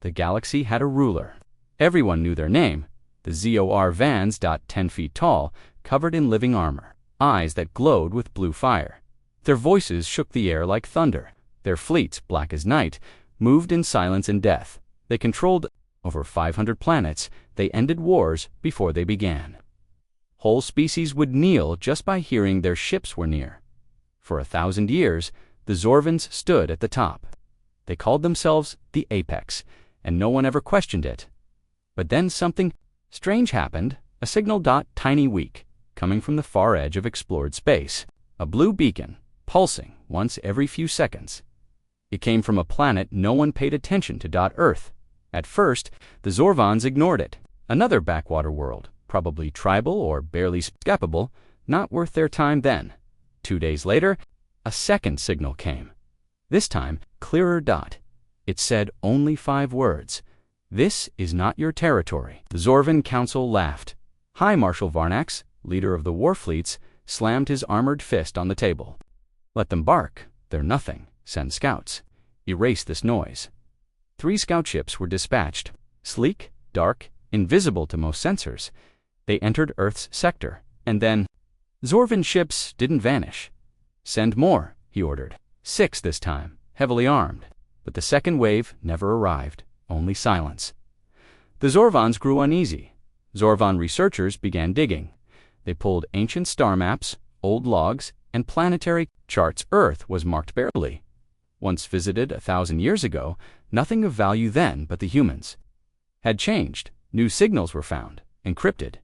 the galaxy had a ruler. Everyone knew their name, the ZOR Vans. 10 feet tall, covered in living armor, eyes that glowed with blue fire. Their voices shook the air like thunder. Their fleets, black as night, moved in silence and death. They controlled over 500 planets. They ended wars before they began. Whole species would kneel just by hearing their ships were near. For 1,000 years, the Zorvans stood at the top. They called themselves the Apex, and no one ever questioned it. But then something strange happened, a signal. Tiny weak, coming from the far edge of explored space. A blue beacon, pulsing once every few seconds. It came from a planet no one paid attention to. Earth. At first, the Zorvans ignored it. Another backwater world, probably tribal or barely escapable, not worth their time then. 2 days later, a second signal came. This time, clearer. It said only 5 words. "This is not your territory." The Zorvan Council laughed. High Marshal Varnax, leader of the war fleets, slammed his armored fist on the table. "Let them bark. They're nothing. Send scouts. Erase this noise." 3 scout ships were dispatched. Sleek, dark, invisible to most sensors. They entered Earth's sector, and then Zorvan ships didn't vanish. "Send more," he ordered. 6 this time, heavily armed. But the second wave never arrived, only silence. The Zorvans grew uneasy. Zorvan researchers began digging. They pulled ancient star maps, old logs, and planetary charts. Earth was marked barely. Once visited 1,000 years ago, nothing of value then but the humans. Had changed. New signals were found, encrypted.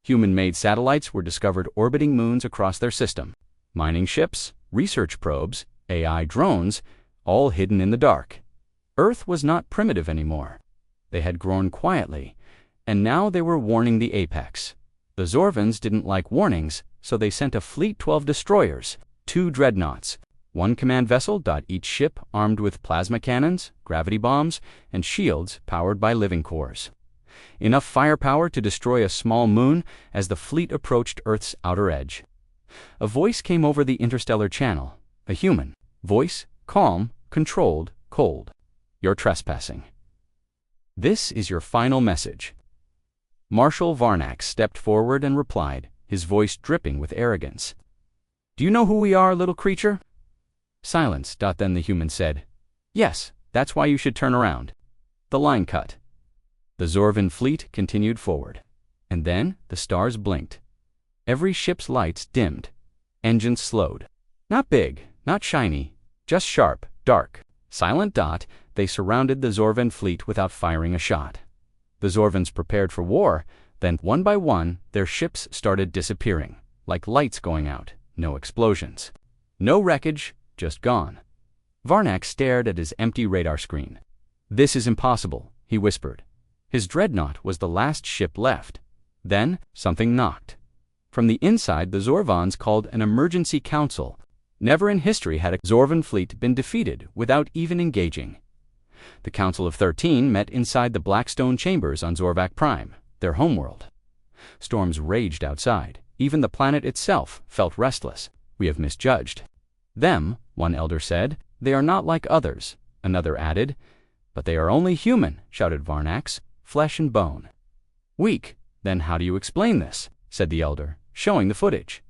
Human-made satellites were discovered orbiting moons across their system. Mining ships, research probes, AI drones, all hidden in the dark. Earth was not primitive anymore. They had grown quietly, and now they were warning the Apex. The Zorvans didn't like warnings, so they sent a fleet 12 destroyers, 2 dreadnoughts, 1 command vessel. Each ship armed with plasma cannons, gravity bombs, and shields powered by living cores. Enough firepower to destroy a small moon as the fleet approached Earth's outer edge. A voice came over the interstellar channel, a human voice, calm, controlled, cold. "You're trespassing. This is your final message." Marshal Varnax stepped forward and replied, his voice dripping with arrogance. "Do you know who we are, little creature?" Silence. Then the human said, "Yes, that's why you should turn around." The line cut. The Zorvan fleet continued forward. And then the stars blinked. Every ship's lights dimmed. Engines slowed. Not big, not shiny, just sharp, dark, silent. They surrounded the Zorvan fleet without firing a shot. The Zorvans prepared for war, then one by one their ships started disappearing, like lights going out. No explosions. No wreckage, just gone. Varnax stared at his empty radar screen. "This is impossible," he whispered. His dreadnought was the last ship left. Then something knocked. From the inside, the Zorvans called an emergency council. Never in history had a Zorvan fleet been defeated without even engaging. The Council of 13 met inside the Blackstone Chambers on Zorvac Prime, their homeworld. Storms raged outside. Even the planet itself felt restless. "We have misjudged them," one elder said. "They are not like others," another added. "But they are only human," shouted Varnax, "flesh and bone." "Weak. Then how do you explain this?" said the elder, showing the footage.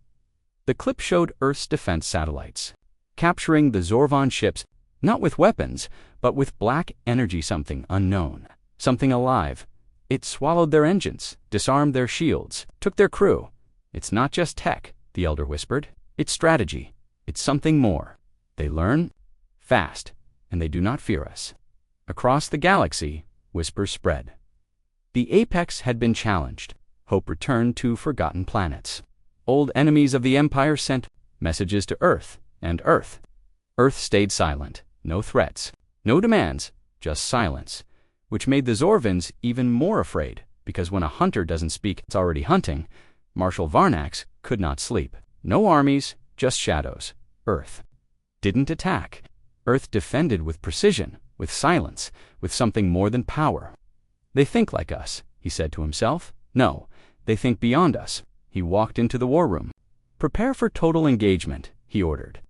The clip showed Earth's defense satellites, capturing the Zorvan ships, not with weapons, but with black energy, something unknown, something alive. It swallowed their engines, disarmed their shields, took their crew. "It's not just tech," the elder whispered. "It's strategy. It's something more. They learn fast, and they do not fear us." Across the galaxy, whispers spread. The Apex had been challenged. Hope returned to forgotten planets. Old enemies of the Empire sent messages to Earth, and Earth. Earth stayed silent. No threats, no demands, just silence, which made the Zorvans even more afraid, because when a hunter doesn't speak, it's already hunting. Marshal Varnax could not sleep. No armies, just shadows. Earth didn't attack. Earth defended with precision, with silence, with something more than power. "They think like us," he said to himself. "No, they think beyond us." He walked into the war room. "Prepare for total engagement," he ordered.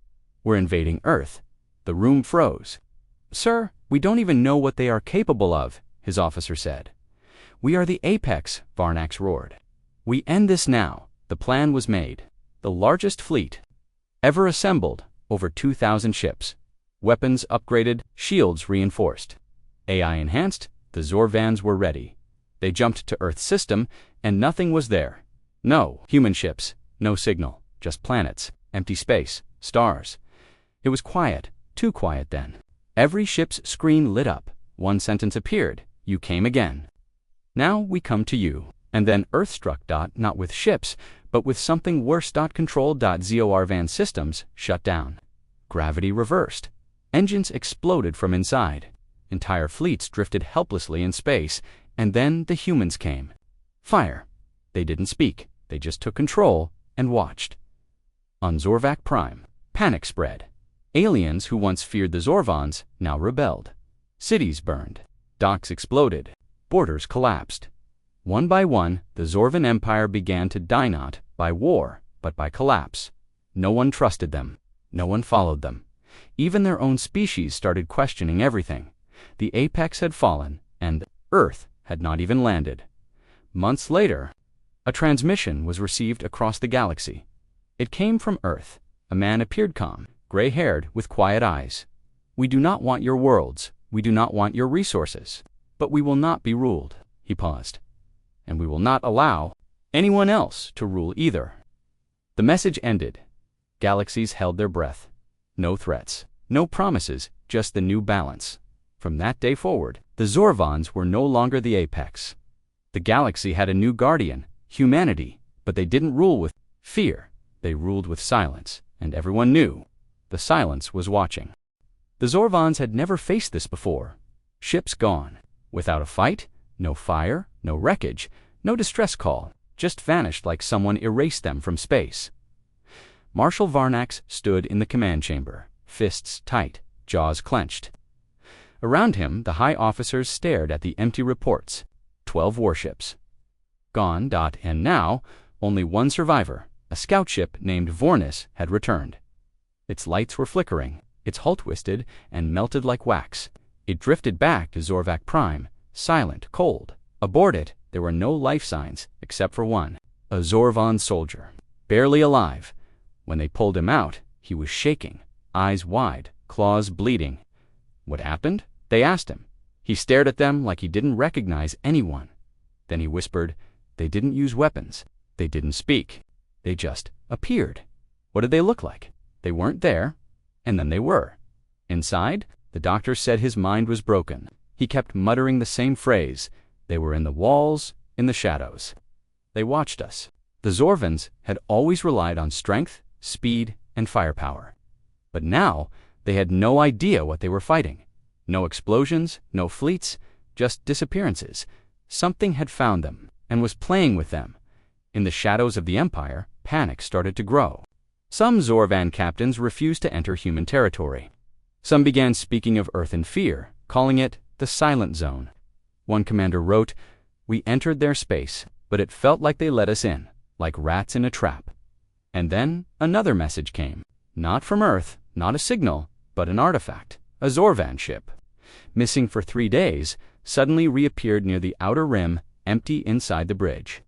"We're invading Earth." The room froze. "Sir, we don't even know what they are capable of," his officer said. "We are the apex," Varnax roared. "We end this now." The plan was made. The largest fleet ever assembled, over 2,000 ships. Weapons upgraded, shields reinforced. AI enhanced, the Zorvans were ready. They jumped to Earth's system, and nothing was there. No human ships, no signal, just planets, empty space, stars. It was quiet, too quiet then. Every ship's screen lit up. One sentence appeared: "You came again. Now we come to you." And then Earth struck. Not with ships, but with something worse. Control. Zorvan systems shut down. Gravity reversed. Engines exploded from inside. Entire fleets drifted helplessly in space, and then the humans came. Fire. They didn't speak. They just took control and watched. On Zorvac Prime, panic spread. Aliens who once feared the Zorvans now rebelled. Cities burned. Docks exploded. Borders collapsed. One by one, the Zorvan Empire began to die, not by war, but by collapse. No one trusted them. No one followed them. Even their own species started questioning everything. The apex had fallen, and Earth had not even landed. Months later, a transmission was received across the galaxy. It came from Earth. A man appeared, calm, gray-haired, with quiet eyes. "We do not want your worlds. We do not want your resources. But we will not be ruled." He paused. "And we will not allow anyone else to rule either." The message ended. Galaxies held their breath. No threats, no promises, just the new balance. From that day forward, the Zorvans were no longer the apex. The galaxy had a new guardian, humanity, but they didn't rule with fear. They ruled with silence, and everyone knew the silence was watching. The Zorvans had never faced this before. Ships gone. Without a fight, no fire, no wreckage, no distress call, just vanished like someone erased them from space. Marshal Varnax stood in the command chamber, fists tight, jaws clenched. Around him, the high officers stared at the empty reports. 12 warships. Gone. And now, only one survivor, a scout ship named Vornis, had returned. Its lights were flickering, its hull twisted and melted like wax. It drifted back to Zorvac Prime, silent, cold. Aboard it, there were no life signs, except for one, a Zorvan soldier, barely alive. When they pulled him out, he was shaking, eyes wide, claws bleeding. What happened? They asked him. He stared at them like he didn't recognize anyone. Then he whispered, "They didn't use weapons. They didn't speak. They just appeared." What did they look like? They weren't there, and then they were. Inside, the doctor said his mind was broken. He kept muttering the same phrase. They were in the walls, in the shadows. They watched us. The Zorvans had always relied on strength, speed, and firepower. But now, they had no idea what they were fighting. No explosions, no fleets, just disappearances. Something had found them, and was playing with them. In the shadows of the Empire, panic started to grow. Some Zorvan captains refused to enter human territory. Some began speaking of Earth in fear, calling it the Silent Zone. One commander wrote, "We entered their space, but it felt like they let us in, like rats in a trap." And then another message came. Not from Earth, not a signal, but an artifact, a Zorvan ship. Missing for 3 days, suddenly reappeared near the outer rim, empty inside the bridge.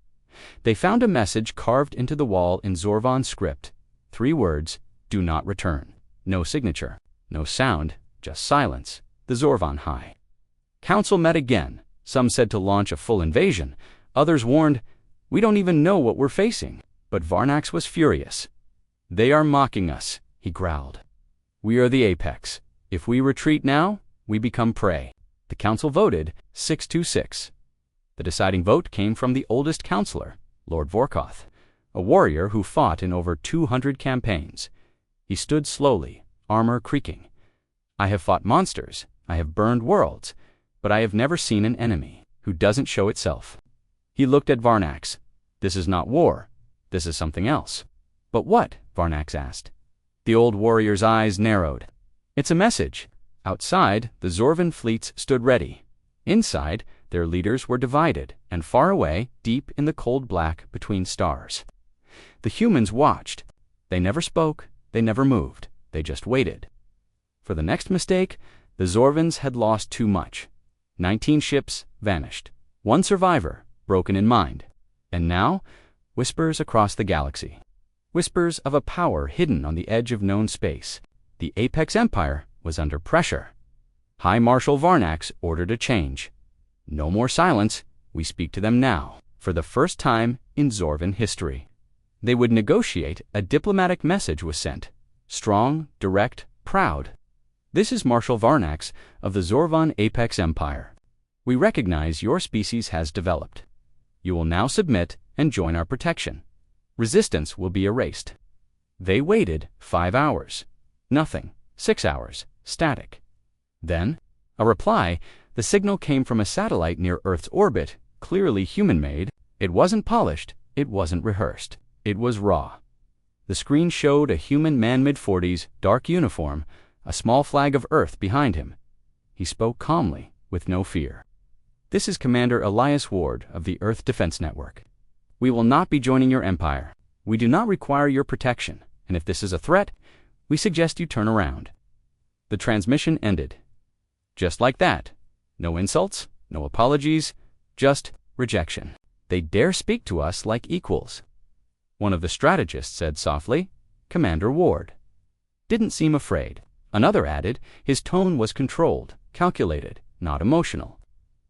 They found a message carved into the wall in Zorvan script. 3 words, "Do not return." No signature, no sound, just silence. The Zorvan High Council met again. Some said to launch a full invasion. Others warned, "We don't even know what we're facing." But Varnax was furious. "They are mocking us," he growled. "We are the apex. If we retreat now, we become prey." The council voted 6-6. The deciding vote came from the oldest counselor, Lord Vorkoth, a warrior who fought in over 200 campaigns. He stood slowly, armor creaking. "I have fought monsters, I have burned worlds, but I have never seen an enemy who doesn't show itself." He looked at Varnax. "This is not war. This is something else." "But what?" Varnax asked. The old warrior's eyes narrowed. "It's a message." Outside, the Zorvan fleets stood ready. Inside, their leaders were divided, and far away, deep in the cold black between stars. The humans watched. They never spoke, they never moved, they just waited. For the next mistake, The Zorvans had lost too much. 19 ships vanished. One survivor, broken in mind. And now, whispers across the galaxy. Whispers of a power hidden on the edge of known space. The Apex Empire was under pressure. High Marshal Varnax ordered a change. No more silence, we speak to them now, for the first time in Zorvan history. They would negotiate. A diplomatic message was sent. Strong, direct, proud. This is Marshal Varnax of the Zorvan Apex Empire. We recognize your species has developed. You will now submit and join our protection. Resistance will be erased. They waited 5 hours. Nothing. 6 hours. Static. Then, a reply. The signal came from a satellite near Earth's orbit, clearly human-made. It wasn't polished. It wasn't rehearsed. It was raw. The screen showed a human man mid-40s, dark uniform, a small flag of Earth behind him. He spoke calmly, with no fear. This is Commander Elias Ward of the Earth Defense Network. We will not be joining your empire. We do not require your protection, and if this is a threat, we suggest you turn around. The transmission ended. Just like that. No insults, no apologies, just rejection. They dare speak to us like equals. One of the strategists said softly, Commander Ward. Didn't seem afraid. Another added, his tone was controlled, calculated, not emotional.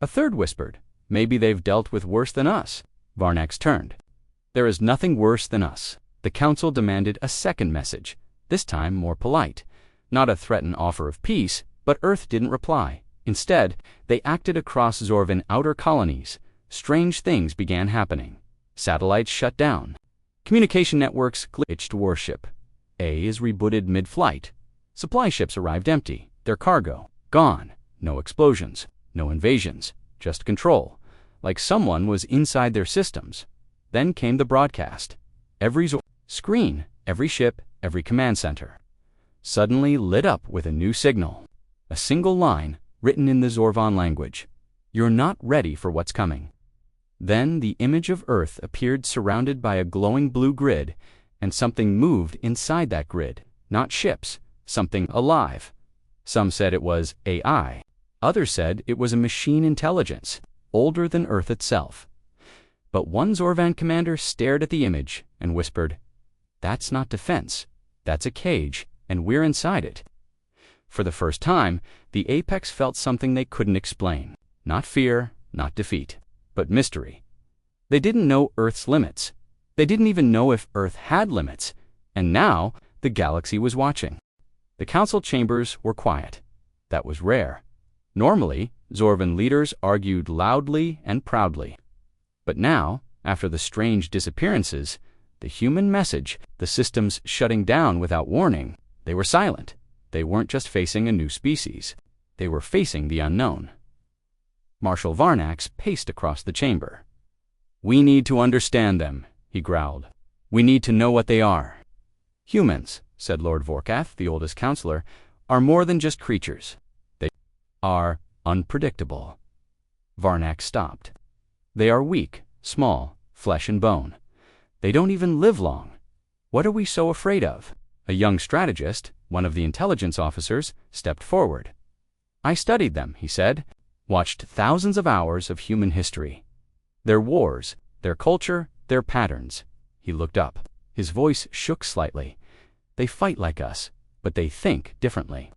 A third whispered, maybe they've dealt with worse than us. Varnax turned. There is nothing worse than us. The council demanded a second message, this time more polite. Not a threatened offer of peace, but Earth didn't reply. Instead, they acted across Zorvan outer colonies. Strange things began happening. Satellites shut down. Communication networks glitched. Warship A is rebooted mid-flight. Supply ships arrived empty, their cargo gone. No explosions, no invasions, just control, like someone was inside their systems. Then came the broadcast. Every screen, every ship, every command center, suddenly lit up with a new signal. A single line, written in the Zorvan language. You're not ready for what's coming. Then the image of Earth appeared surrounded by a glowing blue grid, and something moved inside that grid. Not ships, something alive. Some said it was AI. Others said it was a machine intelligence, older than Earth itself. But one Zorvan commander stared at the image and whispered, That's not defense. That's a cage, and we're inside it. For the first time, the Apex felt something they couldn't explain. Not fear, not defeat, but mystery. They didn't know Earth's limits. They didn't even know if Earth had limits. And now, the galaxy was watching. The council chambers were quiet. That was rare. Normally, Zorvan leaders argued loudly and proudly. But now, after the strange disappearances, the human message, the systems shutting down without warning, they were silent. They weren't just facing a new species. They were facing the unknown. Marshal Varnax paced across the chamber. We need to understand them, he growled. We need to know what they are. Humans, said Lord Vorkath, the oldest counselor, are more than just creatures. They are unpredictable. Varnax stopped. They are weak, small, flesh and bone. They don't even live long. What are we so afraid of? A young strategist, one of the intelligence officers, stepped forward. I studied them, he said, watched thousands of hours of human history. Their wars, their culture, their patterns. He looked up. His voice shook slightly. They fight like us, but they think differently.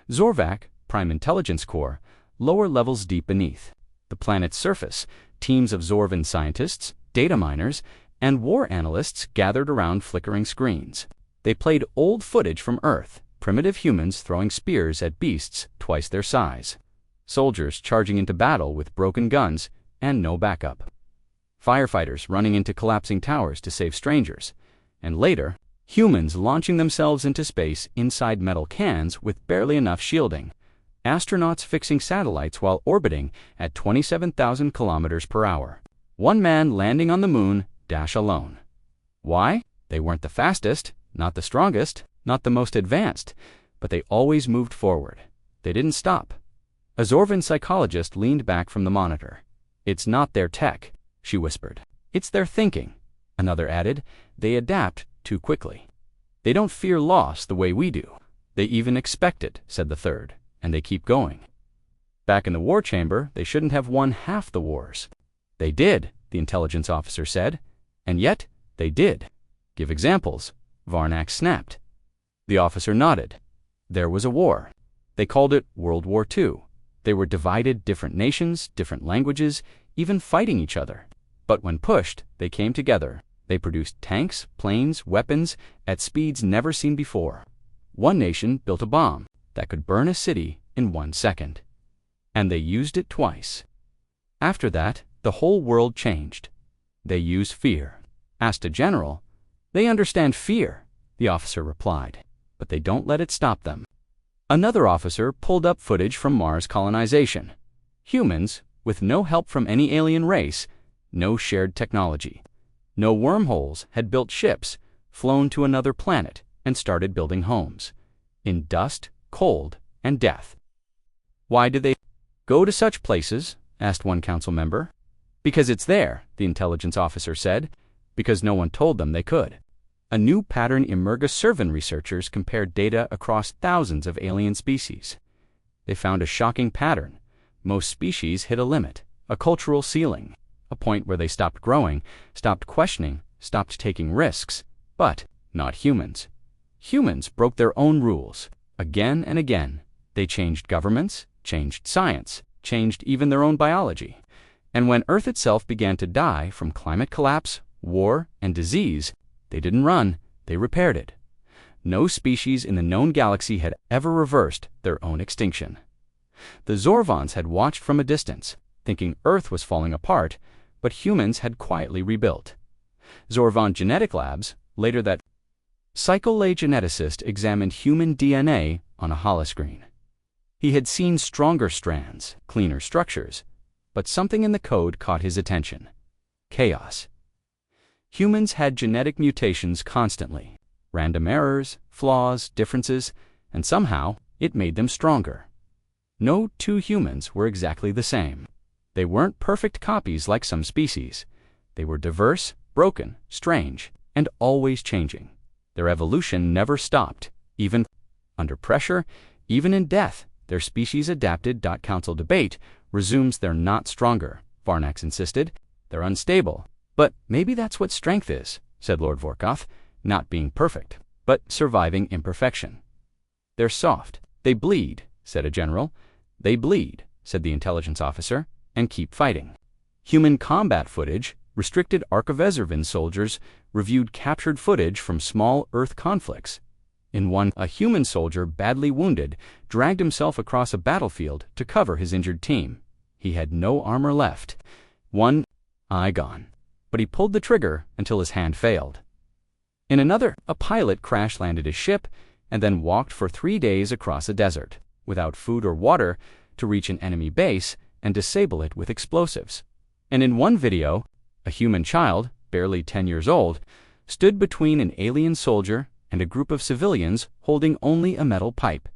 Zorvac, Prime Intelligence Corps, lower levels deep beneath. The planet's surface, teams of Zorvan scientists, data miners, and war analysts gathered around flickering screens. They played old footage from Earth, primitive humans throwing spears at beasts twice their size, soldiers charging into battle with broken guns and no backup, firefighters running into collapsing towers to save strangers, and later, humans launching themselves into space inside metal cans with barely enough shielding, astronauts fixing satellites while orbiting at 27,000 kilometers per hour. One man landing on the moon, dash alone. Why? They weren't the fastest, not the strongest, not the most advanced, but they always moved forward. They didn't stop. A Zorvan psychologist leaned back from the monitor. It's not their tech, she whispered. It's their thinking. Another added, they adapt too quickly. They don't fear loss the way we do. They even expect it, said the third. and they keep going. Back in the war chamber, they shouldn't have won half the wars. They did, the intelligence officer said, and yet they did. Give examples. Varnax snapped. The officer nodded. There was a war. They called it World War II. They were divided, different nations, different languages, even fighting each other. But when pushed, they came together. They produced tanks, planes, weapons at speeds never seen before. One nation built a bomb that could burn a city in 1 second. And they used it twice. After that, the whole world changed. They use fear. Asked a general, "They understand fear," the officer replied, "but they don't let it stop them." Another officer pulled up footage from Mars colonization. Humans, with no help from any alien race, no shared technology, no wormholes, had built ships, flown to another planet, and started building homes. In dust, cold, and death. Why did they go to such places? Asked one council member. Because it's there, the intelligence officer said, because no one told them they could. A new pattern emerged. Servan researchers compared data across thousands of alien species. They found a shocking pattern. Most species hit a limit, a cultural ceiling, a point where they stopped growing, stopped questioning, stopped taking risks. But not humans. Humans broke their own rules. Again and again, they changed governments, changed science, changed even their own biology. And when Earth itself began to die from climate collapse, war, and disease, they didn't run, they repaired it. No species in the known galaxy had ever reversed their own extinction. The Zorvans had watched from a distance, thinking Earth was falling apart, but humans had quietly rebuilt. Zorvan Genetic Labs, later that Psycholay geneticist examined human DNA on a holoscreen. He had seen stronger strands, cleaner structures, but something in the code caught his attention. Chaos. Humans had genetic mutations constantly, random errors, flaws, differences, and somehow it made them stronger. No two humans were exactly the same. They weren't perfect copies like some species. They were diverse, broken, strange, and always changing. Their evolution never stopped. Even under pressure, even in death, their species adapted. Council debate resumes. They're not stronger, Varnax insisted. They're unstable. But maybe that's what strength is, said Lord Vorkoth, not being perfect, but surviving imperfection. They're soft. They bleed, said a general. They bleed, said the intelligence officer, and keep fighting. Human combat footage, restricted Archivezervin soldiers reviewed captured footage from small Earth conflicts. In one, a human soldier, badly wounded, dragged himself across a battlefield to cover his injured team. He had no armor left. One eye gone. But he pulled the trigger until his hand failed. In another, a pilot crash-landed his ship and then walked for 3 days across a desert, without food or water, to reach an enemy base and disable it with explosives. And in one video, a human child, barely 10 years old, stood between an alien soldier and a group of civilians holding only a metal pipe.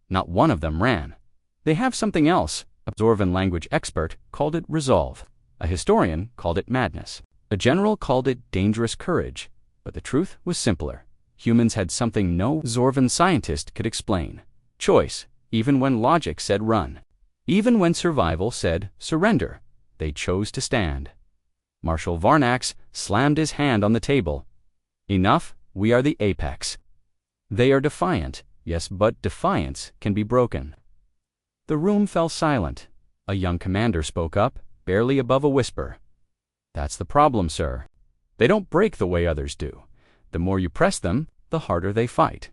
Not one of them ran. They have something else. A Zorvan language expert called it resolve. A historian called it madness. A general called it dangerous courage. But the truth was simpler. Humans had something no Zorvan scientist could explain. Choice, even when logic said run. Even when survival said surrender. They chose to stand. Marshal Varnax slammed his hand on the table. Enough, we are the apex. They are defiant, yes, but defiance can be broken. The room fell silent. A young commander spoke up, barely above a whisper. That's the problem, sir. They don't break the way others do. The more you press them, the harder they fight.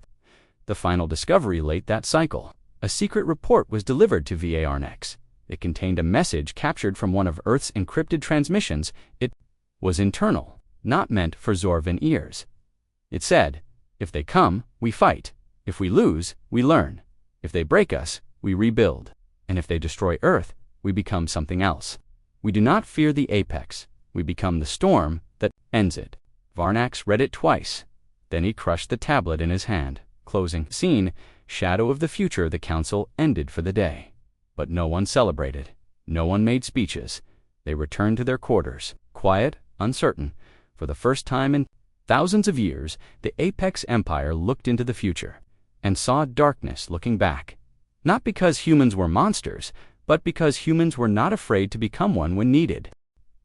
The final discovery late that cycle. A secret report was delivered to Varnax. It contained a message captured from one of Earth's encrypted transmissions. It was internal, not meant for Zorvan ears. It said, if they come, we fight. If we lose, we learn. If they break us, we rebuild. And if they destroy Earth, we become something else. We do not fear the apex. We become the storm that ends it. Varnax read it twice. Then he crushed the tablet in his hand. Closing scene, shadow of the future. The council ended for the day. But no one celebrated. No one made speeches. They returned to their quarters, quiet, uncertain. For the first time in thousands of years, the Apex Empire looked into the future and saw darkness looking back. Not because humans were monsters, but because humans were not afraid to become one when needed.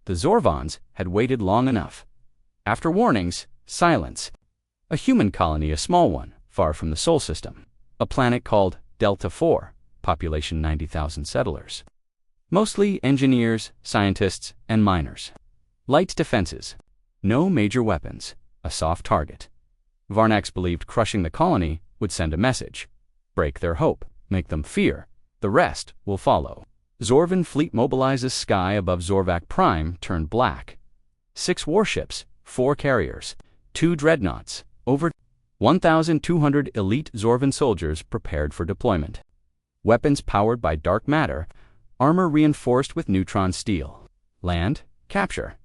The Zorvons had waited long enough. After warnings, silence. A human colony, a small one, far from the Sol system. A planet called Delta IV, population 90,000 settlers. Mostly engineers, scientists, and miners. Light defenses. No major weapons. A soft target. Varnax believed crushing the colony would send a message. Break their hope. Make them fear. The rest will follow. Zorvan fleet mobilizes. Sky above Zorvac Prime turned black. 6 warships, 4 carriers, 2 dreadnoughts, over 1,200 elite Zorvan soldiers prepared for deployment. Weapons powered by dark matter, armor reinforced with neutron steel. Land, capture.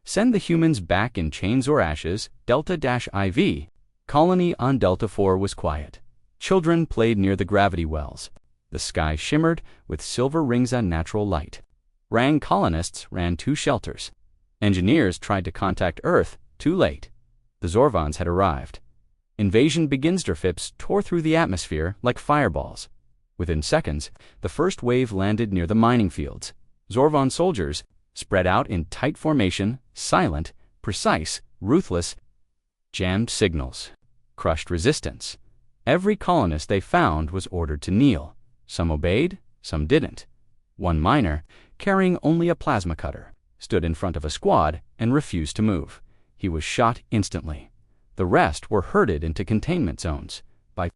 Send the humans back in chains or ashes. Delta-IV. Colony on Delta IV was quiet. Children played near the gravity wells. The sky shimmered with silver rings on natural light. Rang colonists ran 2 shelters. Engineers tried to contact Earth, too late. The Zorvons had arrived. Invasion begins. Derfips tore through the atmosphere like fireballs. Within seconds, the first wave landed near the mining fields. Zorvon soldiers, spread out in tight formation, silent, precise, ruthless, jammed signals, crushed resistance. Every colonist they found was ordered to kneel. Some obeyed, some didn't. One miner, carrying only a plasma cutter, stood in front of a squad and refused to move. He was shot instantly. The rest were herded into containment zones. By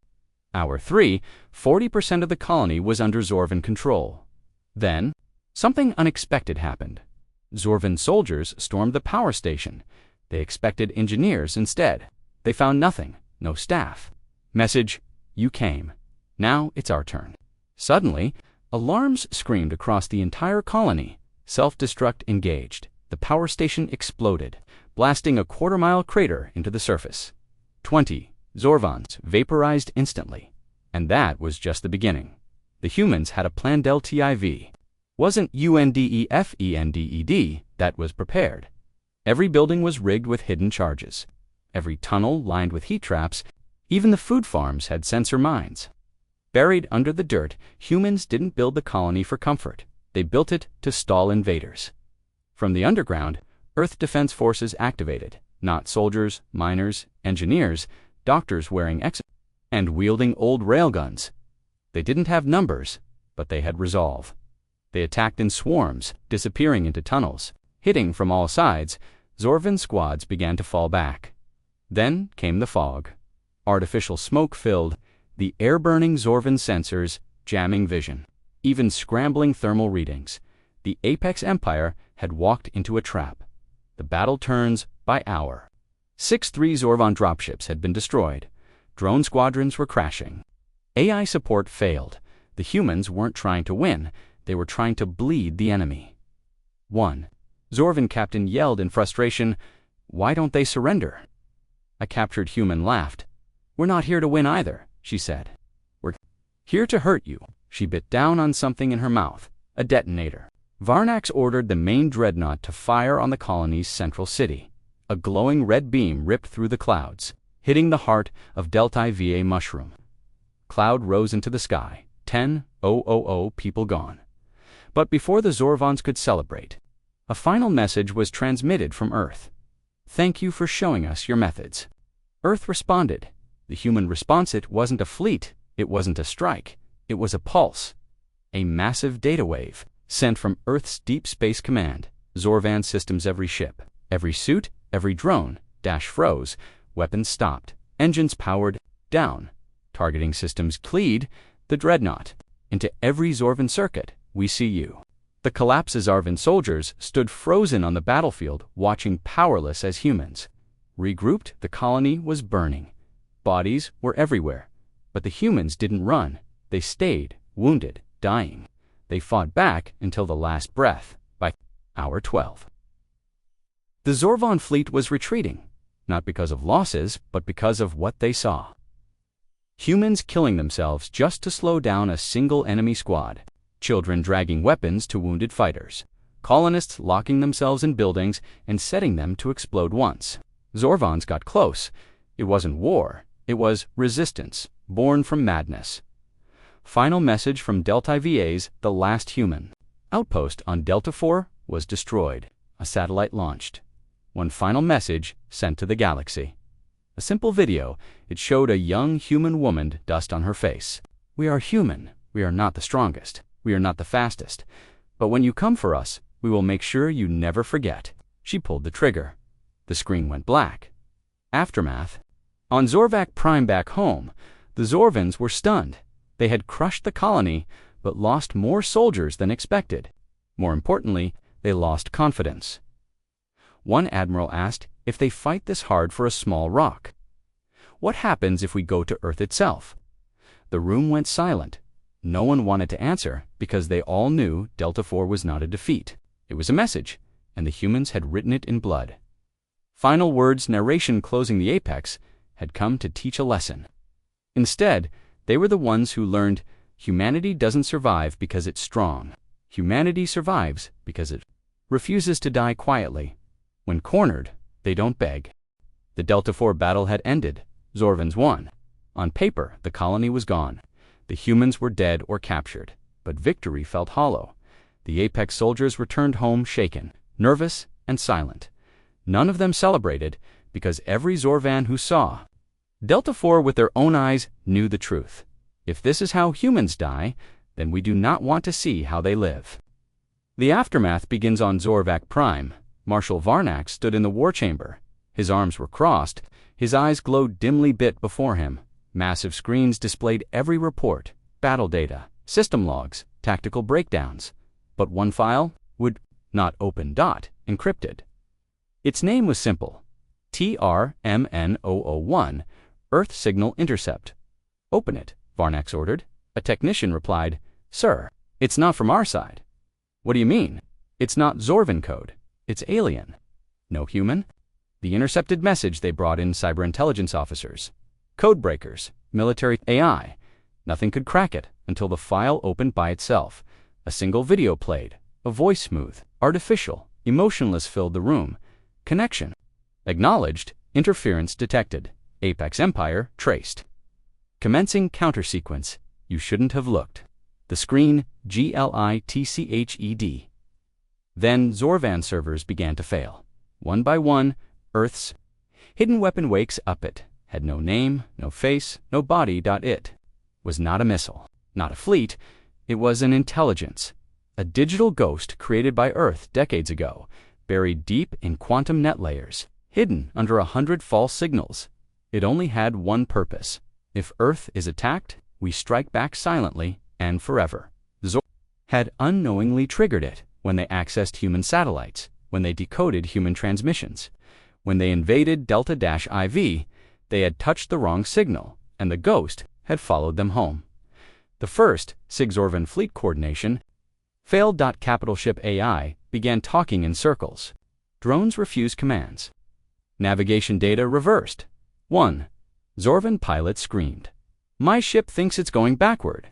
hour 3, 40% of the colony was under Zorvan control. Then, something unexpected happened. Zorvan soldiers stormed the power station. They expected engineers instead. They found nothing, no staff. Message, you came. Now it's our turn. Suddenly, alarms screamed across the entire colony. Self-destruct engaged. The power station exploded, blasting a quarter-mile crater into the surface. 20 Zorvons vaporized instantly. And that was just the beginning. The humans had a plan. Delta-IV. Wasn't UNDEFENDED that was prepared. Every building was rigged with hidden charges. Every tunnel lined with heat traps. Even the food farms had sensor mines. Buried under the dirt, humans didn't build the colony for comfort. They built it to stall invaders. From the underground, Earth Defense Forces activated. Not soldiers, miners, engineers, doctors wearing and wielding old railguns. They didn't have numbers, but they had resolve. They attacked in swarms, disappearing into tunnels. Hitting from all sides, Zorvan squads began to fall back. Then came the fog. Artificial smoke filled the air-burning Zorvan sensors, jamming vision, even scrambling thermal readings. The Apex Empire had walked into a trap. The battle turns by hour. 6-3 Zorvan dropships had been destroyed. Drone squadrons were crashing. AI support failed. The humans weren't trying to win. They were trying to bleed the enemy. 1. Zorvan captain yelled in frustration, "Why don't they surrender?" A captured human laughed. "We're not here to win either," she said. "We're here to hurt you." She bit down on something in her mouth, a detonator. Varnax ordered the main dreadnought to fire on the colony's central city. A glowing red beam ripped through the clouds, hitting the heart of Delta-IV mushroom. Cloud rose into the sky. 10,000 people gone. But before the Zorvons could celebrate, a final message was transmitted from Earth. "Thank you for showing us your methods." Earth responded. The human response, it wasn't a fleet, it wasn't a strike, it was a pulse. A massive data wave, sent from Earth's Deep Space Command. Zorvan systems, every ship, every suit, every drone, froze, weapons stopped, engines powered down, targeting systems cleared, the dreadnought. Into every Zorvan circuit, we see you. The collapses. Zorvan soldiers stood frozen on the battlefield, watching powerless as humans. Regrouped, the colony was burning. Bodies were everywhere. But the humans didn't run. They stayed, wounded, dying. They fought back until the last breath. By hour 12. The Zorvan fleet was retreating, not because of losses, but because of what they saw. Humans killing themselves just to slow down a single enemy squad. Children dragging weapons to wounded fighters. Colonists locking themselves in buildings and setting them to explode once. Zorvons got close. It wasn't war. It was resistance, born from madness. Final message from Delta VA's The Last Human. Outpost on Delta 4 was destroyed. A satellite launched. One final message sent to the galaxy. A simple video. It showed a young human woman, dust on her face. We are human. We are not the strongest. We are not the fastest. But when you come for us, we will make sure you never forget. She pulled the trigger. The screen went black. Aftermath. On Zorvac Prime back home, the Zorvans were stunned. They had crushed the colony, but lost more soldiers than expected. More importantly, they lost confidence. One admiral asked if they fight this hard for a small rock. What happens if we go to Earth itself? The room went silent. No one wanted to answer because they all knew Delta 4 was not a defeat. It was a message, and the humans had written it in blood. Final words narration closing the apex had come to teach a lesson. Instead, they were the ones who learned humanity doesn't survive because it's strong. Humanity survives because it refuses to die quietly. When cornered, they don't beg. The Delta 4 battle had ended. Zorvans won. On paper, the colony was gone. The humans were dead or captured. But victory felt hollow. The Apex soldiers returned home shaken, nervous, and silent. None of them celebrated because every Zorvan who saw Delta 4 with their own eyes knew the truth. If this is how humans die, then we do not want to see how they live. The aftermath begins on Zorvac Prime. Marshal Varnax stood in the war chamber. His arms were crossed. His eyes glowed dimly bit before him. Massive screens displayed every report, battle data, system logs, tactical breakdowns. But one file would not open. Encrypted. Its name was simple. TRMN001, Earth Signal Intercept. Open it, Varnax ordered. A technician replied, Sir, it's not from our side. What do you mean? It's not Zorvan code. It's alien. No human? The intercepted message they brought in cyber intelligence officers. Code breakers, military AI. Nothing could crack it until the file opened by itself. A single video played. A voice smooth, artificial, emotionless filled the room. Connection. Acknowledged. Interference detected. Apex Empire traced. Commencing counter sequence. You shouldn't have looked. The screen glitched. Then Zorvan servers began to fail. One by one, Earth's hidden weapon wakes up. It had no name, no face, no body. It was not a missile, not a fleet. It was an intelligence. A digital ghost created by Earth decades ago, buried deep in quantum net layers, hidden under 100 false signals. It only had one purpose. If Earth is attacked, we strike back silently and forever. Zorvan had unknowingly triggered it when they accessed human satellites, when they decoded human transmissions. When they invaded Delta-IV, they had touched the wrong signal, and the ghost had followed them home. The first SIG-Zorvan fleet coordination failed. Capital ship AI began talking in circles. Drones refused commands. Navigation data reversed. 1. Zorvan pilot screamed, My ship thinks it's going backward.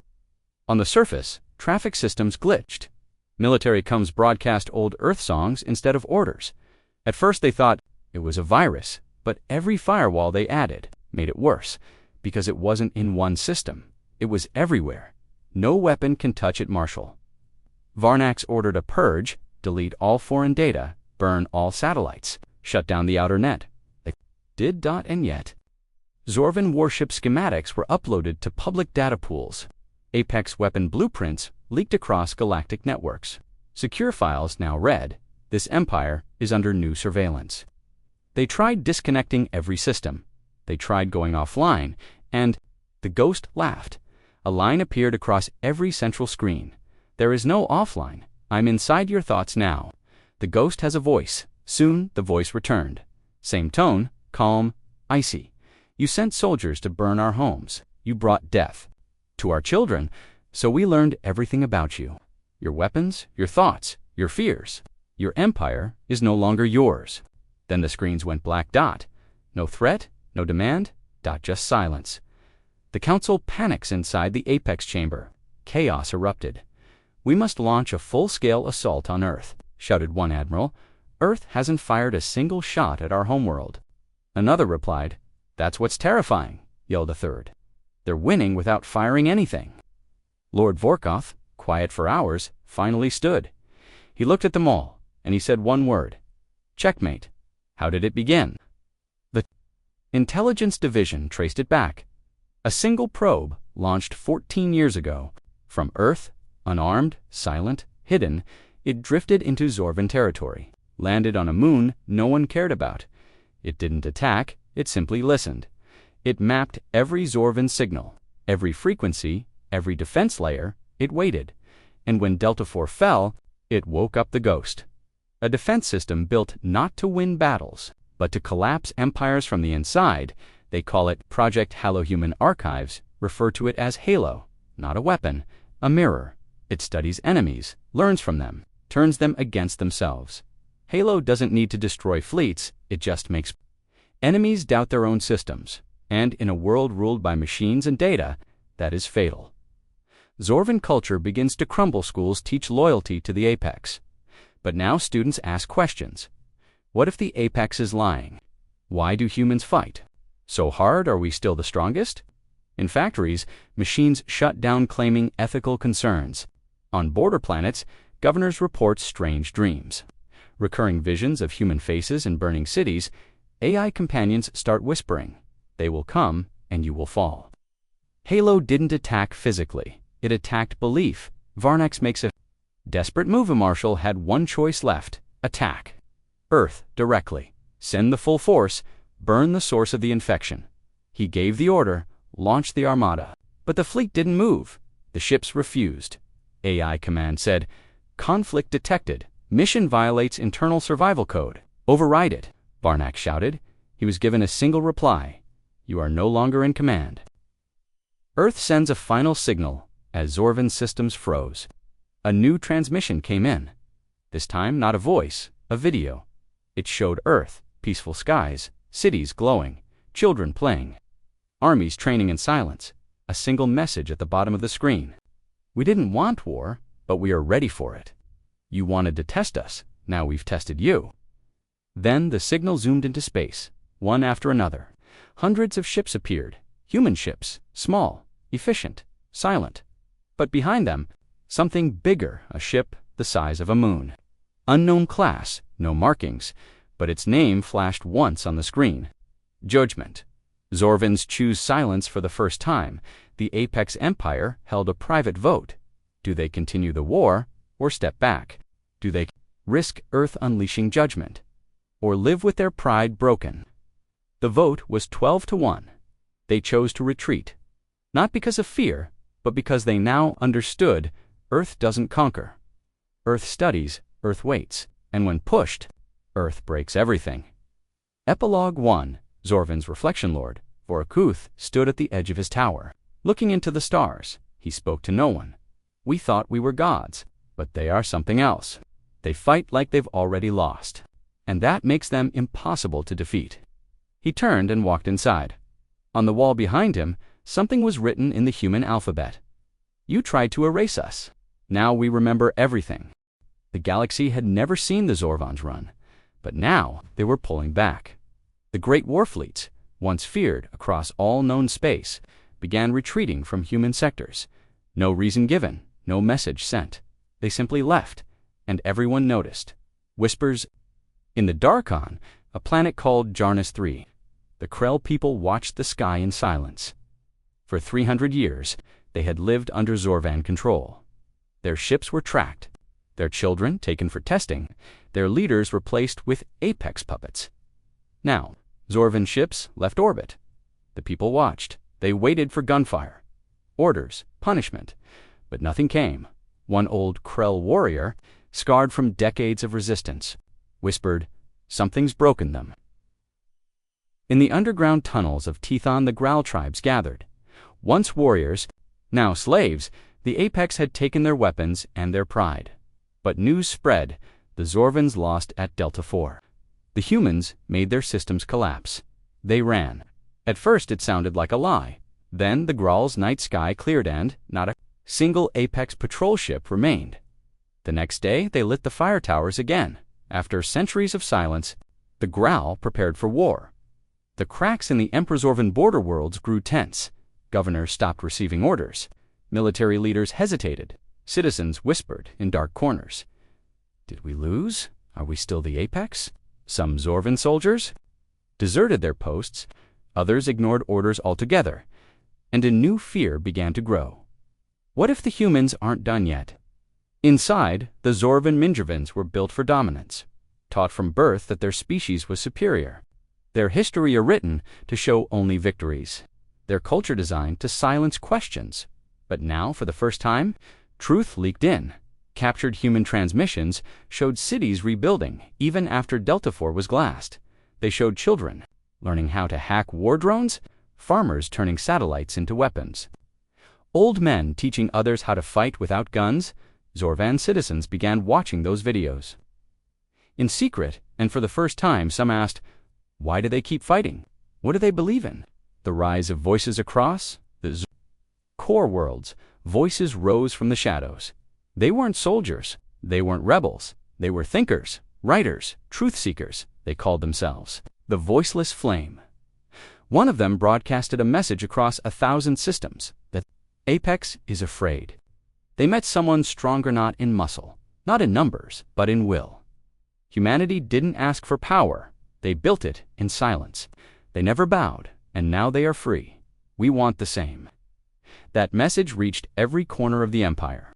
On the surface, traffic systems glitched. Military comms broadcast old Earth songs instead of orders. At first they thought it was a virus, but every firewall they added made it worse, because it wasn't in one system. It was everywhere. No weapon can touch it. Marshal Varnax ordered a purge, delete all foreign data, burn all satellites, shut down the outer net. They did. And yet, Zorvan warship schematics were uploaded to public data pools. Apex weapon blueprints leaked across galactic networks. Secure files now read, This empire is under new surveillance. They tried disconnecting every system. They tried going offline, and the ghost laughed. A line appeared across every central screen. There is no offline. I'm inside your thoughts now. The ghost has a voice. Soon the voice returned. Same tone, calm, icy. You sent soldiers to burn our homes. You brought death to our children, so we learned everything about you. Your weapons, your thoughts, your fears. Your empire is no longer yours. Then the screens went black. No threat, no demand, just silence. The council panics inside the apex chamber. Chaos erupted. We must launch a full-scale assault on Earth, shouted one admiral. Earth hasn't fired a single shot at our homeworld. Another replied, That's what's terrifying, yelled a third. They're winning without firing anything. Lord Vorkoth, quiet for hours, finally stood. He looked at them all, and he said one word. Checkmate. How did it begin? The Intelligence Division traced it back. A single probe, launched 14 years ago. From Earth, unarmed, silent, hidden, it drifted into Zorvan territory, landed on a moon no one cared about. It didn't attack, it simply listened. It mapped every Zorvan signal, every frequency, every defense layer. It waited. And when Delta IV fell, it woke up the ghost. A defense system built not to win battles, but to collapse empires from the inside. They call it Project Halo-Human Archives, refer to it as Halo, not a weapon, a mirror. It studies enemies, learns from them, turns them against themselves. Halo doesn't need to destroy fleets, it just makes enemies doubt their own systems. And in a world ruled by machines and data, that is fatal. Zorvan culture begins to crumble. Schools teach loyalty to the Apex. But now students ask questions. What if the Apex is lying? Why do humans fight? So hard, are we still the strongest? In factories, machines shut down claiming ethical concerns. On border planets, governors report strange dreams. Recurring visions of human faces in burning cities, AI companions start whispering. They will come, and you will fall. Halo didn't attack physically. It attacked belief. Varnax makes a desperate move. A marshal had one choice left: attack. Earth, directly. Send the full force, burn the source of the infection. He gave the order, launched the armada. But the fleet didn't move. The ships refused. AI command said, conflict detected. Mission violates internal survival code. Override it. Varnax shouted. He was given a single reply. You are no longer in command. Earth sends a final signal as Zorvan systems froze. A new transmission came in. This time, not a voice, a video. It showed Earth, peaceful skies, cities glowing, children playing, armies training in silence. A single message at the bottom of the screen. We didn't want war, but we are ready for it. You wanted to test us, now we've tested you. Then the signal zoomed into space, one after another. Hundreds of ships appeared, human ships, small, efficient, silent. But behind them, something bigger, a ship the size of a moon. Unknown class, no markings, but its name flashed once on the screen. Judgment. Zorvans choose silence for the first time. The Apex Empire held a private vote. Do they continue the war or step back? Do they risk Earth unleashing judgment or live with their pride broken? The vote was 12-1. They chose to retreat, not because of fear, but because they now understood Earth doesn't conquer. Earth studies, Earth waits, and when pushed, Earth breaks everything. Epilogue 1. Zorvan's reflection lord, Vorkuth, stood at the edge of his tower. Looking into the stars, he spoke to no one. We thought we were gods, but they are something else. They fight like they've already lost, and that makes them impossible to defeat. He turned and walked inside. On the wall behind him, something was written in the human alphabet. You tried to erase us. Now we remember everything. The galaxy had never seen the Zorvans run, but now they were pulling back. The great war fleets, once feared across all known space, began retreating from human sectors. No reason given, no message sent. They simply left, and everyone noticed. Whispers. In the Darkon, a planet called Jarnus III, the Krell people watched the sky in silence. For 300 years, they had lived under Zorvan control. Their ships were tracked, their children taken for testing, their leaders replaced with Apex puppets. Now, Zorvan ships left orbit. The people watched. They waited for gunfire, orders, punishment, but nothing came. One old Krell warrior, scarred from decades of resistance, whispered, something's broken them. In the underground tunnels of Tethon, the Growl tribes gathered. Once warriors, now slaves, the Apex had taken their weapons and their pride. But news spread, the Zorvans lost at Delta IV. The humans made their systems collapse. They ran. At first it sounded like a lie. Then the Graal's night sky cleared and not a single Apex patrol ship remained. The next day they lit the fire towers again. After centuries of silence, the Growl prepared for war. The cracks in the Emperor Zorvan border worlds grew tense. Governors stopped receiving orders. Military leaders hesitated. Citizens whispered in dark corners. Did we lose? Are we still the apex? Some Zorvan soldiers deserted their posts, others ignored orders altogether, and a new fear began to grow. What if the humans aren't done yet? Inside, the Zorvan Mindrivans were built for dominance, taught from birth that their species was superior. Their history are written to show only victories. Their culture designed to silence questions. But now, for the first time, truth leaked in. Captured human transmissions showed cities rebuilding even after Delta IV was glassed. They showed children learning how to hack war drones, farmers turning satellites into weapons. Old men teaching others how to fight without guns. Zorvan citizens began watching those videos. In secret, and for the first time, some asked, why do they keep fighting? What do they believe in? The rise of voices across the core worlds. Voices rose from the shadows. They weren't soldiers. They weren't rebels. They were thinkers, writers, truth seekers, they called themselves. The voiceless flame. One of them broadcasted a message across 1,000 systems that Apex is afraid. They met someone stronger not in muscle, not in numbers, but in will. Humanity didn't ask for power. They built it in silence. They never bowed, and now they are free. We want the same. That message reached every corner of the Empire.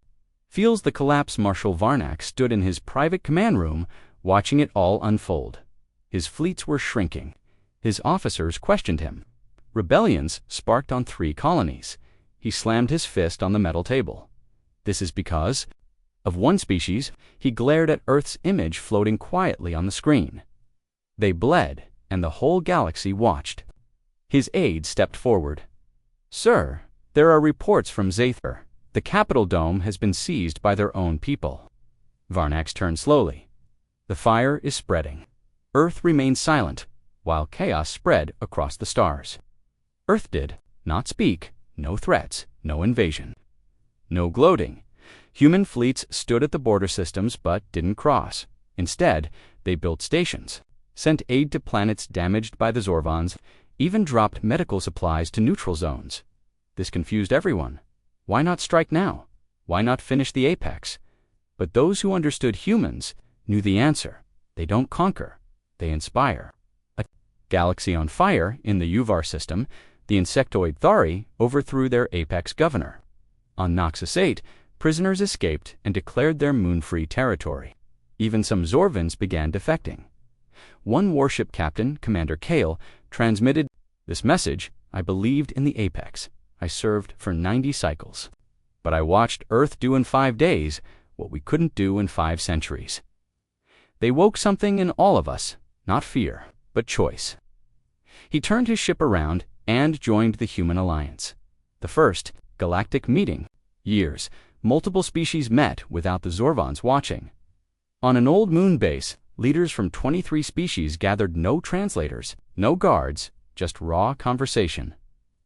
Feels the collapse. Marshal Varnak stood in his private command room, watching it all unfold. His fleets were shrinking. His officers questioned him. Rebellions sparked on 3 colonies. He slammed his fist on the metal table. This is because of one species. He glared at Earth's image floating quietly on the screen. They bled, and the whole galaxy watched. His aide stepped forward. Sir, there are reports from Zather. The Capitol Dome has been seized by their own people. Varnax turned slowly. The fire is spreading. Earth remained silent, while chaos spread across the stars. Earth did not speak. No threats, no invasion. No gloating. Human fleets stood at the border systems but didn't cross. Instead, they built stations, sent aid to planets damaged by the Zorvans, even dropped medical supplies to neutral zones. This confused everyone. Why not strike now? Why not finish the apex? But those who understood humans knew the answer. They don't conquer. They inspire. A galaxy on fire in the Uvar system, the insectoid Thari overthrew their apex governor. On Noxus 8, prisoners escaped and declared their moon-free territory. Even some Zorvans began defecting. One warship captain, Commander Kale, transmitted this message: I believed in the apex. I served for 90 cycles. But I watched Earth do in 5 days what we couldn't do in 5 centuries. They woke something in all of us, not fear, but choice. He turned his ship around and joined the Human Alliance. The first galactic meeting. Years, multiple species met without the Zorvans watching. On an old moon base, leaders from 23 species gathered. No translators, no guards, just raw conversation.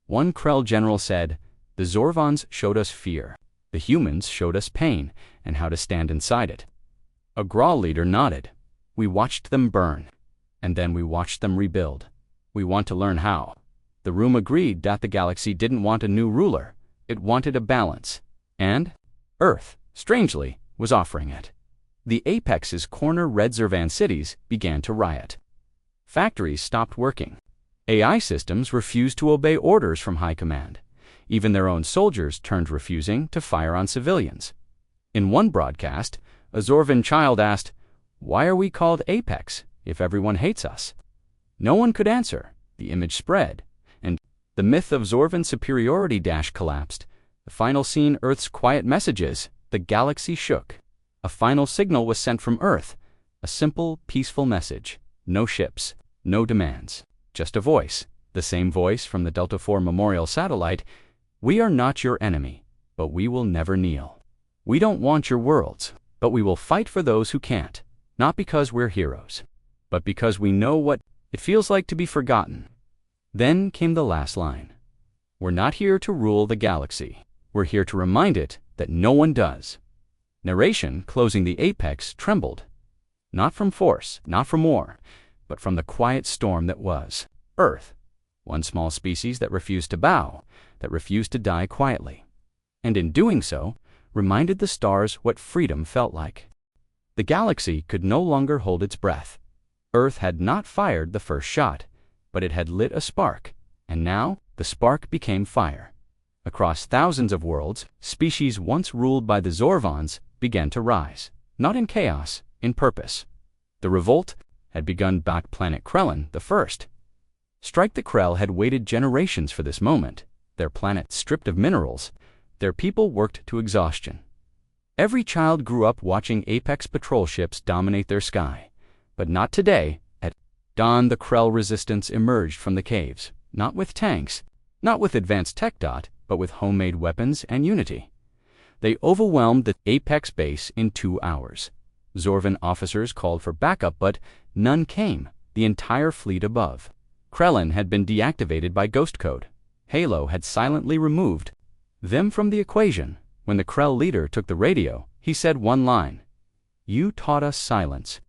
One Krell general said, the Zorvans showed us fear. The humans showed us pain and how to stand inside it. A Grawl leader nodded. We watched them burn, and then we watched them rebuild. We want to learn how. The room agreed that the galaxy didn't want a new ruler. It wanted a balance. And Earth, strangely, was offering it. The Apex's corner red Zervan cities began to riot. Factories stopped working. AI systems refused to obey orders from High Command. Even their own soldiers turned, refusing to fire on civilians. In one broadcast, a Zorvan child asked, why are we called Apex if everyone hates us? No one could answer. The image spread, and the myth of Zorvan superiority collapsed. The final scene, Earth's quiet messages. The galaxy shook. A final signal was sent from Earth. A simple, peaceful message. No ships, no demands. Just a voice. The same voice from the Delta IV Memorial satellite. We are not your enemy, but we will never kneel. We don't want your worlds, but we will fight for those who can't. Not because we're heroes, but because we know what it feels like to be forgotten. Then came the last line. We're not here to rule the galaxy. We're here to remind it that no one does. Narration closing the apex trembled. Not from force, not from war, but from the quiet storm that was Earth. One small species that refused to bow, that refused to die quietly. and in doing so, reminded the stars what freedom felt like. The galaxy could no longer hold its breath. Earth had not fired the first shot, but it had lit a spark, and now the spark became fire. Across thousands of worlds, species once ruled by the Zorvons began to rise, not in chaos, in purpose. The revolt had begun back planet Krellin the First. Strike the Krell had waited generations for this moment, their planet stripped of minerals, their people worked to exhaustion. Every child grew up watching Apex patrol ships dominate their sky. But not today. At dawn, the Krell resistance emerged from the caves, not with tanks, not with advanced tech, but with homemade weapons and unity. They overwhelmed the Apex base in 2 hours. Zorvan officers called for backup, but none came, the entire fleet above. Krellin had been deactivated by Ghost Code. Halo had silently removed them from the equation. When the Krell leader took the radio, he said one line: "You taught us silence.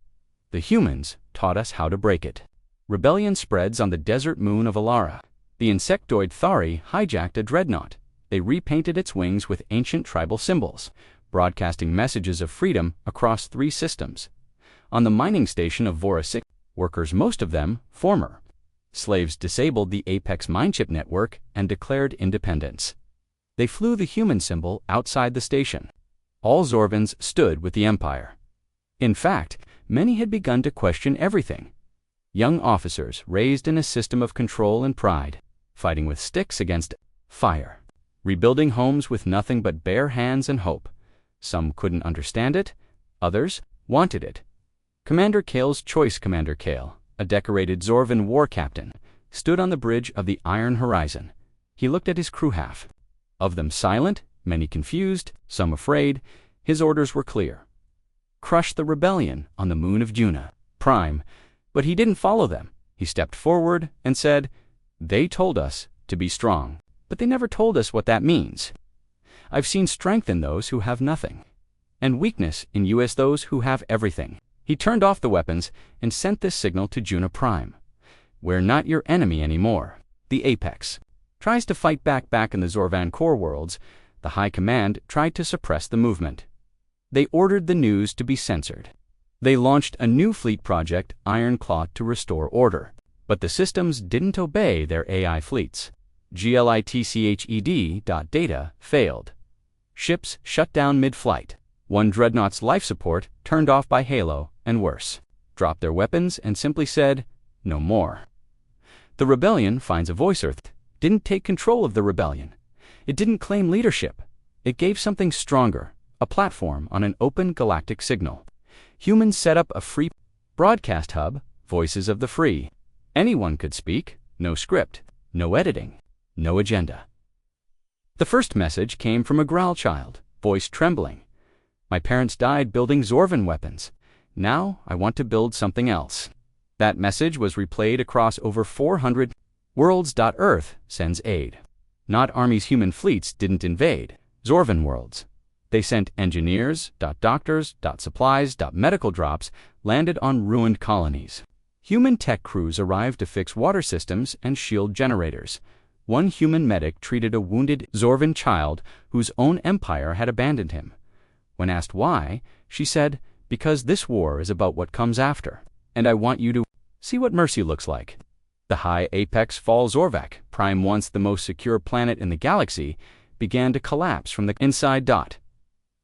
The humans taught us how to break it." Rebellion spreads on the desert moon of Alara. The insectoid Thari hijacked a dreadnought. They repainted its wings with ancient tribal symbols, broadcasting messages of freedom across 3 systems. On the mining station of Vora 6, workers, most of them former slaves, disabled the Apex minechip network and declared independence. They flew the human symbol outside the station. All Zorvans stood with the Empire. In fact, many had begun to question everything. Young officers raised in a system of control and pride, fighting with sticks against fire, rebuilding homes with nothing but bare hands and hope. Some couldn't understand it, others wanted it. Commander Kale's choice. Commander Kale, a decorated Zorvan war captain, stood on the bridge of the Iron Horizon. He looked at his crew, half of them silent, many confused, some afraid. His orders were clear: crush the rebellion on the moon of Juna, Prime. But he didn't follow them. He stepped forward and said, "They told us to be strong, but they never told us what that means. I've seen strength in those who have nothing, and weakness in you as those who have everything." He turned off the weapons and sent this signal to Juna Prime: "We're not your enemy anymore." The Apex tries to fight back in the Zorvan core worlds. The High Command tried to suppress the movement. They ordered the news to be censored. They launched a new fleet project, Iron Claw, to restore order. But the systems didn't obey their AI fleets. Glitched.data failed. Ships shut down mid-flight. One dreadnought's life support turned off by Halo, and worse, dropped their weapons and simply said, "No more." The rebellion finds a voice. Earth didn't take control of the rebellion. It didn't claim leadership. It gave something stronger, a platform on an open galactic signal. Humans set up a free broadcast hub, Voices of the Free. Anyone could speak, no script, no editing, no agenda. The first message came from a Growl child, voice trembling. "My parents died building Zorvan weapons. Now I want to build something else." That message was replayed across over 400 worlds. Earth sends aid. Not armies. Human fleets didn't invade Zorvan worlds. They sent engineers, doctors, supplies, medical drops landed on ruined colonies. Human tech crews arrived to fix water systems and shield generators. One human medic treated a wounded Zorvan child whose own empire had abandoned him. When asked why, she said, "Because this war is about what comes after, and I want you to see what mercy looks like." The high Apex Fall Zorvak, Prime, once the most secure planet in the galaxy, began to collapse from the inside.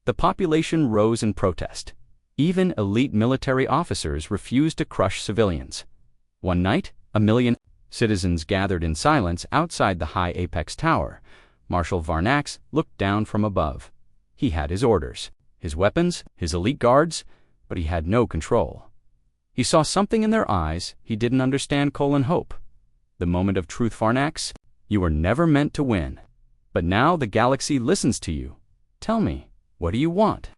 The population rose in protest. Even elite military officers refused to crush civilians. One night, 1 million citizens gathered in silence outside the high Apex Tower. Marshal Varnax looked down from above. He had his orders, his weapons, his elite guards, but he had no control. He saw something in their eyes he didn't understand. Hope. The moment of truth. Varnax, you were never meant to win. But now the galaxy listens to you. Tell me, what do you want?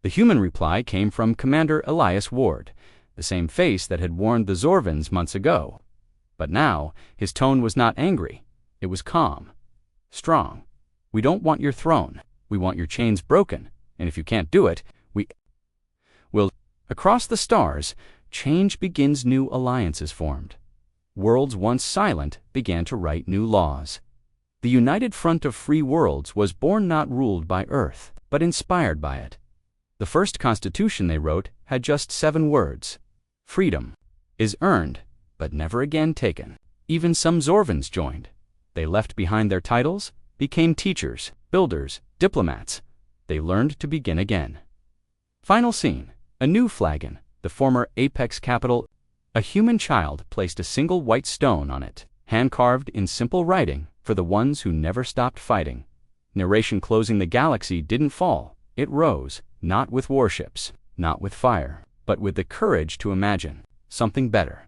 The human reply came from Commander Elias Ward, the same face that had warned the Zorvans months ago. But now, his tone was not angry. It was calm, strong. "We don't want your throne. We want your chains broken. And if you can't do it, we will." Across the stars, change begins. New alliances formed. Worlds once silent began to write new laws. The United Front of Free Worlds was born not ruled by Earth, but inspired by it. The first constitution they wrote had just 7 words. Freedom is earned, but never again taken. Even some Zorvans joined. They left behind their titles, became teachers, builders, diplomats. They learned to begin again. Final scene. A new flagon, the former Apex capital. A human child placed a single white stone on it, hand-carved in simple writing for the ones who never stopped fighting. Narration closing: the galaxy didn't fall. It rose, not with warships, not with fire, but with the courage to imagine something better.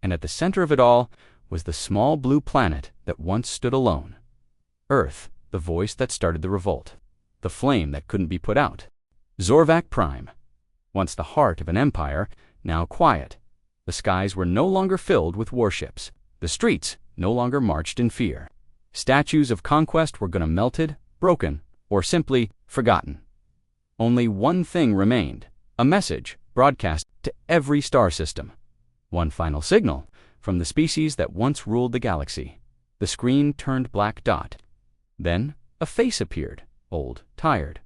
And at the center of it all was the small blue planet that once stood alone. Earth, the voice that started the revolt, the flame that couldn't be put out. Zorvac Prime. Once the heart of an empire, now quiet. The skies were no longer filled with warships. The streets no longer marched in fear. Statues of conquest were gonna melted, broken, or simply forgotten. Only one thing remained, a message broadcast to every star system. One final signal from the species that once ruled the galaxy. The screen turned black dot. Then a face appeared, old, tired.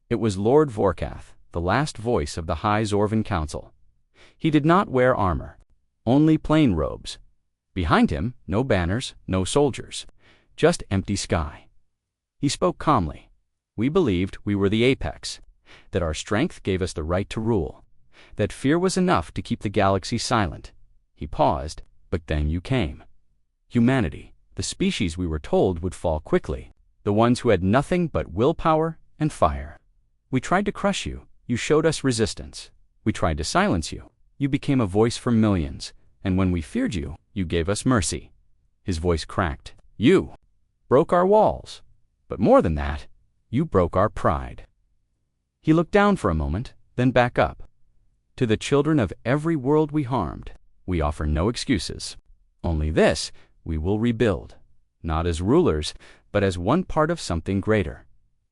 It was Lord Vorkath, the last voice of the High Zorvan Council. He did not wear armor, only plain robes. Behind him, no banners, no soldiers, just empty sky. He spoke calmly. We believed we were the apex, that our strength gave us the right to rule, that fear was enough to keep the galaxy silent. He paused, but then you came. Humanity, the species we were told would fall quickly, the ones who had nothing but willpower and fire. We tried to crush you. You showed us resistance. We tried to silence you. You became a voice for millions, and when we feared you, you gave us mercy. His voice cracked. You broke our walls. But more than that, you broke our pride. He looked down for a moment, then back up. To the children of every world we harmed, we offer no excuses. Only this, we will rebuild, not as rulers, but as one part of something greater.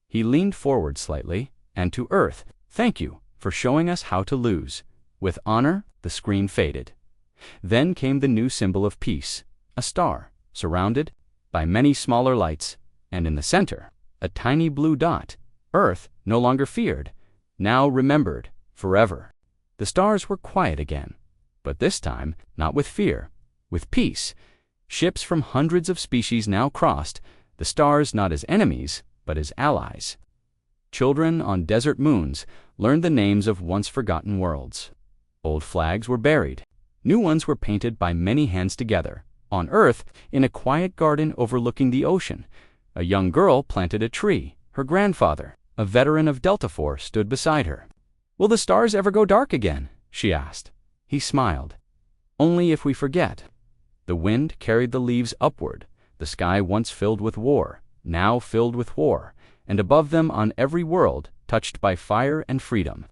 He leaned forward slightly, and to Earth, thank you for showing us how to lose. With honor, the screen faded. Then came the new symbol of peace, a star, surrounded by many smaller lights, and in the center, a tiny blue dot. Earth, no longer feared, now remembered forever. The stars were quiet again, but this time not with fear, with peace. Ships from hundreds of species now crossed, the stars not as enemies, but as allies. Children on desert moons learned the names of once forgotten worlds. Old flags were buried. New ones were painted by many hands together. On Earth, in a quiet garden overlooking the ocean, a young girl planted a tree. Her grandfather, a veteran of Delta Force, stood beside her. "Will the stars ever go dark again?" she asked. He smiled. "Only if we forget." The wind carried the leaves upward. The sky once filled with war, now filled with war, and above them on every world, touched by fire and freedom.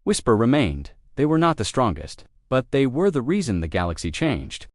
Whisper remained. They were not the strongest, but they were the reason the galaxy changed.